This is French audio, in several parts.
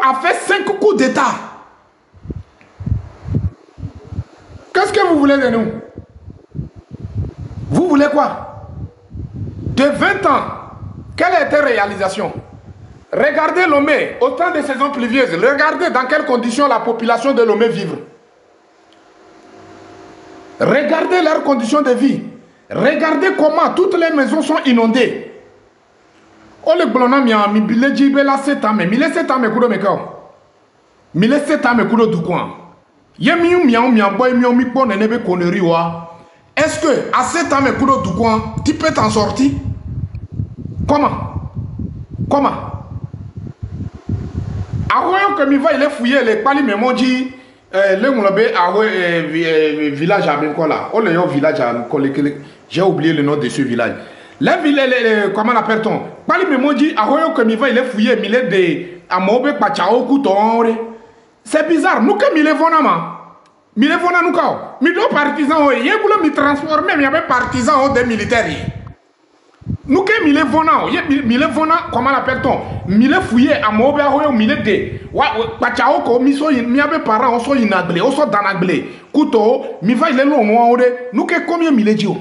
a fait 5 coups d'État. Qu'est-ce que vous voulez de nous? Vous voulez quoi? De 20 ans, quelle était la réalisation? Regardez Lomé, au temps des saisons pluvieuses, regardez dans quelles conditions la population de Lomé vit. Regardez leurs conditions de vie. Regardez comment toutes les maisons sont inondées. Oh le blona mi bile jibe la 7 ans mais 7 ans me kudo me kao. 7 ans me kudo du coin. Yemi mi boy mi po nebe connerie wa. Est-ce que à 7 ans me kudo du coin, tu peux t'en sortir? Comment? Aroyo que mi va il est fouillé les pali me monji le ngolobe village à Benkola. Oh le village à j'ai oublié le nom de ce village. La ville, comment l'appelle-t-on? Pali me monji aroyo que mi va il est fouillé mille de amobe pachao couton. C'est bizarre, nous que mille vonama. Mille vona nous kao. Mi do partisans o ye boulot mi transformer mi avait partisans des militaires. Nous que mille vona, comment l'appelle-t-on? Mille fouillé à Mobe Aroyo, mille de. Pachao ko mi so mi avait parents, on so inaglé, on so danaglé. Couteau, mi va il est long, nous que combien mille dio?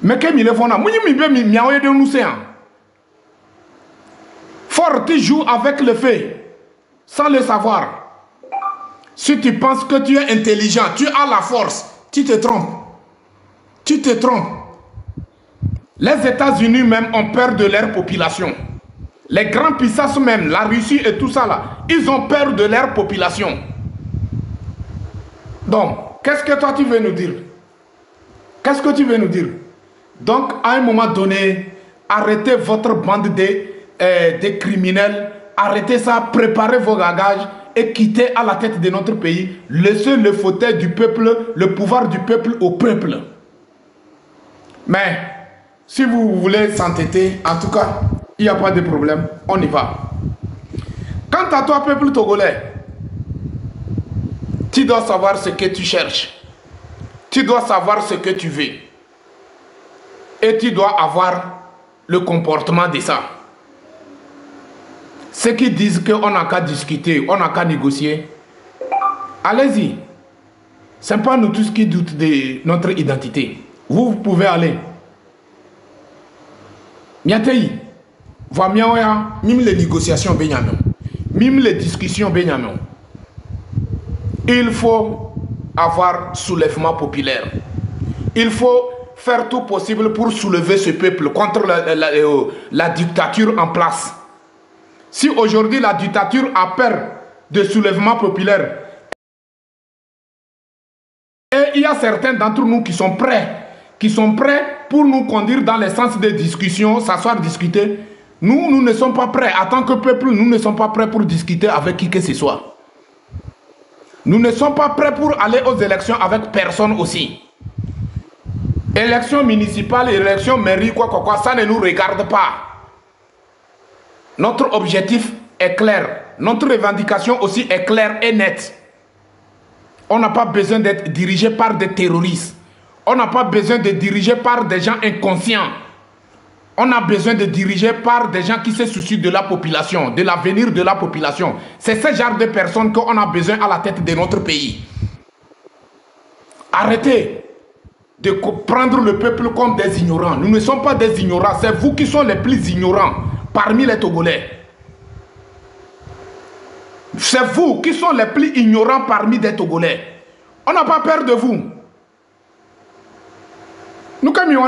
Mais que mille vona, moi mi be mi de nous c'est. Fort, tu joues avec le fait, sans le savoir. Si tu penses que tu es intelligent, tu as la force, tu te trompes. Tu te trompes. Les États-Unis même ont peur de leur population. Les grands puissances même, la Russie et tout ça là, ils ont peur de leur population. Donc, qu'est-ce que toi tu veux nous dire? Qu'est-ce que tu veux nous dire? Donc, à un moment donné, arrêtez votre bande de criminels, arrêtez ça, préparez vos bagages et quittez à la tête de notre pays. Laissez le fauteuil du peuple, le pouvoir du peuple au peuple. Mais, si vous voulez s'entêter, en tout cas, il n'y a pas de problème, on y va. Quant à toi, peuple togolais, tu dois savoir ce que tu cherches. Tu dois savoir ce que tu veux. Et tu dois avoir le comportement de ça. Ceux qui disent qu'on n'a qu'à discuter, on n'a qu'à négocier, allez-y. Ce n'est pas nous tous qui doutent de notre identité. Vous pouvez aller. Miatei, voit même les négociations, même les discussions, il faut avoir soulèvement populaire. Il faut faire tout possible pour soulever ce peuple contre la dictature en place. Si aujourd'hui la dictature a peur de soulèvement populaire, et il y a certains d'entre nous qui sont prêts pour nous conduire dans le sens des discussions, s'asseoir, discuter. Nous ne sommes pas prêts. En tant que peuple, nous ne sommes pas prêts pour discuter avec qui que ce soit. Nous ne sommes pas prêts pour aller aux élections avec personne aussi. Élections municipales, élections mairie, quoi, ça ne nous regarde pas. Notre objectif est clair. Notre revendication aussi est claire et nette. On n'a pas besoin d'être dirigé par des terroristes. On n'a pas besoin de diriger par des gens inconscients. On a besoin de diriger par des gens qui se soucient de la population, de l'avenir de la population. C'est ce genre de personnes qu'on a besoin à la tête de notre pays. Arrêtez de prendre le peuple comme des ignorants. Nous ne sommes pas des ignorants. C'est vous qui sont les plus ignorants parmi les Togolais. C'est vous qui sont les plus ignorants parmi les Togolais. On n'a pas peur de vous. Nous sommes nous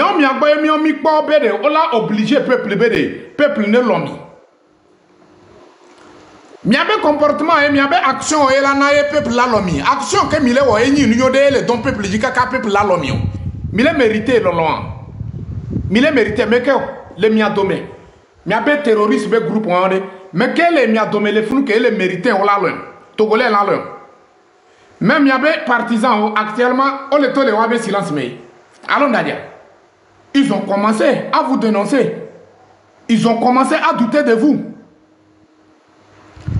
on a obligé peuple ne l'ont mis. Il y a des comportements et il y a des actions et la peuple l'a mis. Action que mille ou eni nous le don peuple dit que peuple l'a mis. Mille mérité le loin. Mille mérité mais que les miadomé. Il y a des terroristes des groupes mais que les miadomé les fous que les mérité on l'a loin. Togolais l'a loin. Même il y a des partisans actuellement on les tolère avec silence mais allons d'ailleurs. Ils ont commencé à vous dénoncer. Ils ont commencé à douter de vous.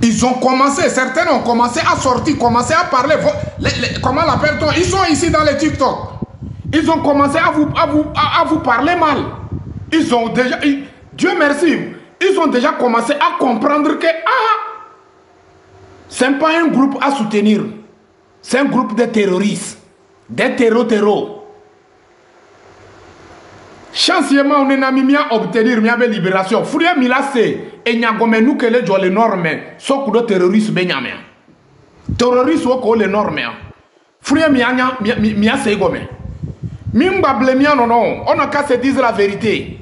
Ils ont commencé, certains ont commencé à sortir, commencé à parler. Comment l'appelle-t-on? Ils sont ici dans les TikTok. Ils ont commencé à vous parler mal. Ils ont déjà... Dieu merci, ils ont déjà commencé à comprendre que ce n'est pas un groupe à soutenir. C'est un groupe de terroristes. Des terreaux. Chancement, on est mis à obtenir une libération. Fouria Milase et Nyagomenu que les les normes. Sauf que les terroristes benyame. Terroristes sont les normes. Fouria Mia Segome. Mimba blemia non. On a qu'à se dire la vérité.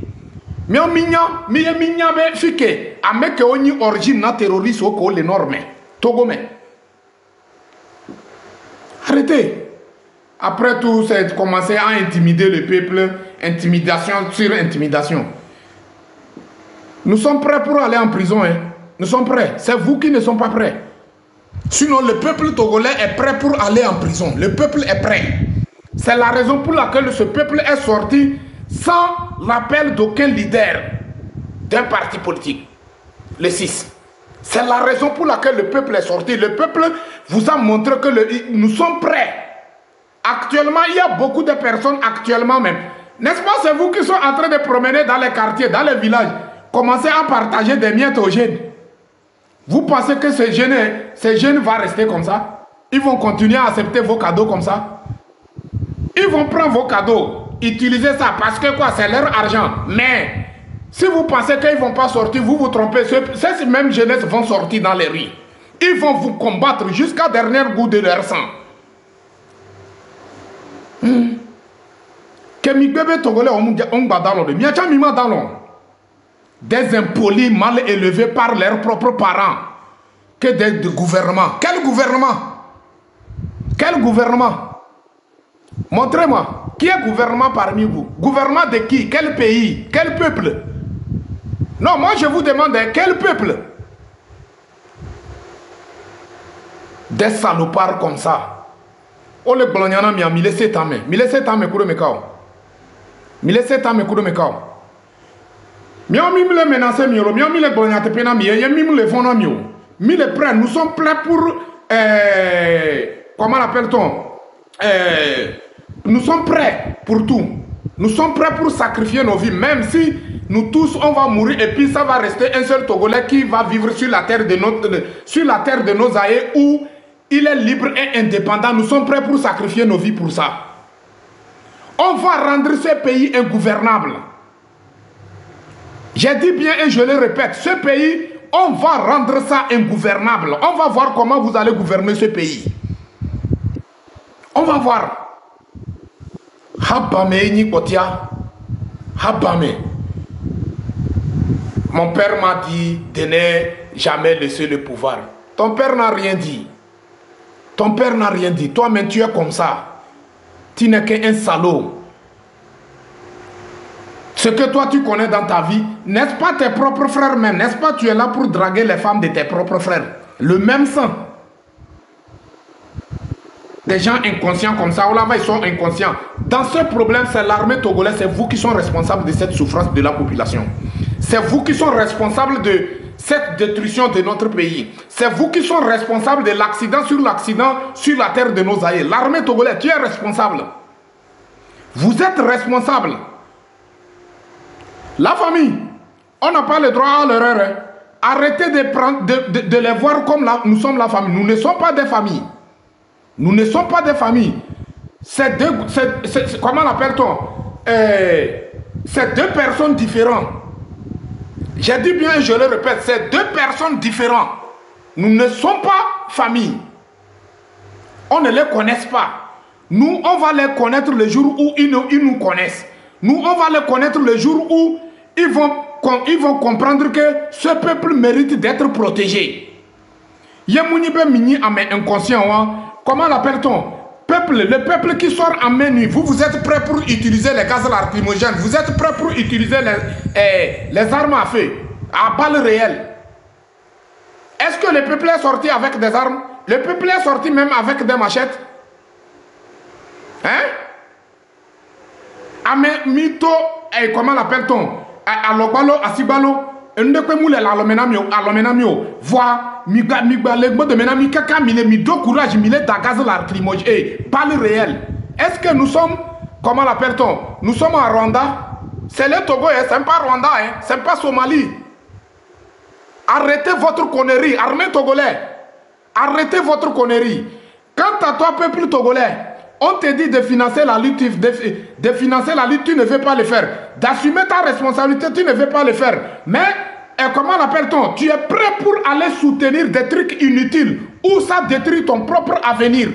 Mais on minya be fike. A meke oni origine na terroriste sont les normes. Togome. Arrêtez. Après tout, c'est commencé à intimider le peuple, intimidation sur intimidation. Nous sommes prêts pour aller en prison. Hein. Nous sommes prêts. C'est vous qui ne sommes pas prêts. Sinon, le peuple togolais est prêt pour aller en prison. Le peuple est prêt. C'est la raison pour laquelle ce peuple est sorti sans l'appel d'aucun leader d'un parti politique. Le 6. C'est la raison pour laquelle le peuple est sorti. Le peuple vous a montré que nous sommes prêts. Actuellement, il y a beaucoup de personnes, actuellement même. N'est-ce pas, c'est vous qui sont en train de promener dans les quartiers, dans les villages, commencez à partager des miettes aux jeunes. Vous pensez que ces jeunes vont rester comme ça? Ils vont continuer à accepter vos cadeaux comme ça? Ils vont prendre vos cadeaux, utiliser ça parce que quoi, c'est leur argent. Mais si vous pensez qu'ils ne vont pas sortir, vous vous trompez. Ces mêmes jeunesses vont sortir dans les rues. Ils vont vous combattre jusqu'à dernier goût de leur sang. Des impolis mal élevés par leurs propres parents que des gouvernements. Quel gouvernement? Quel gouvernement? Montrez-moi. Qui est gouvernement parmi vous? Gouvernement de qui? Quel pays? Quel peuple? Non, moi je vous demande quel peuple? Des salopards comme ça. Oh le blonyana mi a 1700 ans. 1700 ans kuro mekao. 1700 ans kuro mekao. Mi a mis le menacer miolo, mi a mis le blonyate pena mi, y a mis le fond mio. Mi le prêts, nous sommes prêts pour comment l'appelle-t-on? Nous sommes prêts pour tout. Nous sommes prêts pour sacrifier nos vies, même si nous tous on va mourir et puis ça va rester un seul Togolais qui va vivre sur la terre de nos aïeux où il est libre et indépendant. Nous sommes prêts pour sacrifier nos vies pour ça. On va rendre ce pays ingouvernable. J'ai dit bien et je le répète, ce pays, on va rendre ça ingouvernable. On va voir comment vous allez gouverner ce pays. On va voir. Habame ni kotia. Habame. Mon père m'a dit de ne jamais laisser le pouvoir. Ton père n'a rien dit. Ton père n'a rien dit. Toi-même, tu es comme ça. Tu n'es qu'un salaud. Ce que toi, tu connais dans ta vie, n'est-ce pas tes propres frères même? N'est-ce pas tu es là pour draguer les femmes de tes propres frères? Le même sang. Des gens inconscients comme ça, là-bas, ils sont inconscients. Dans ce problème, c'est l'armée togolaise, c'est vous qui sont responsables de cette souffrance de la population. C'est vous qui sont responsables de cette destruction de notre pays. C'est vous qui sont responsables de l'accident sur la terre de nos aïeux. L'armée togolaise, tu es responsable. Vous êtes responsable. La famille, on n'a pas le droit à l'erreur. Arrêtez de les voir comme là, nous sommes la famille. Nous ne sommes pas des familles. Nous ne sommes pas des familles. Comment l'appelle-t-on? C'est deux personnes différentes. J'ai dit bien et je le répète, c'est deux personnes différentes. Nous ne sommes pas famille. On ne les connaît pas. Nous, on va les connaître le jour où ils nous connaissent. Nous, on va les connaître le jour où ils vont comprendre que ce peuple mérite d'être protégé. Yemounibe mini ame inconscient. Comment l'appelle-t-on? Le peuple qui sort en main nuit. Vous êtes prêts pour utiliser les gaz lacrymogènes. Vous êtes prêts pour utiliser les armes à feu, à balles réelles. Est-ce que le peuple est sorti avec des armes? Le peuple est sorti même avec des machettes. Hein? Ame mito, comment l'appelle-t-on? Alobalo, asibalo, ndekwe moule alomenamio, voix, migba legbo de menami kaka mile mido courage mile da gaz lacrymogène, balle réelle. Est-ce que nous sommes, comment l'appelle-t-on? Nous sommes à Rwanda? C'est le Togo, hein, c'est pas Rwanda, hein, c'est pas Somalie. Arrêtez votre connerie, armée togolais. Arrêtez votre connerie. Quant à toi, peuple togolais, on te dit de financer la lutte, de financer la lutte, tu ne veux pas le faire. D'assumer ta responsabilité, tu ne veux pas le faire. Mais, comment l'appelle-t-on? Tu es prêt pour aller soutenir des trucs inutiles où ça détruit ton propre avenir.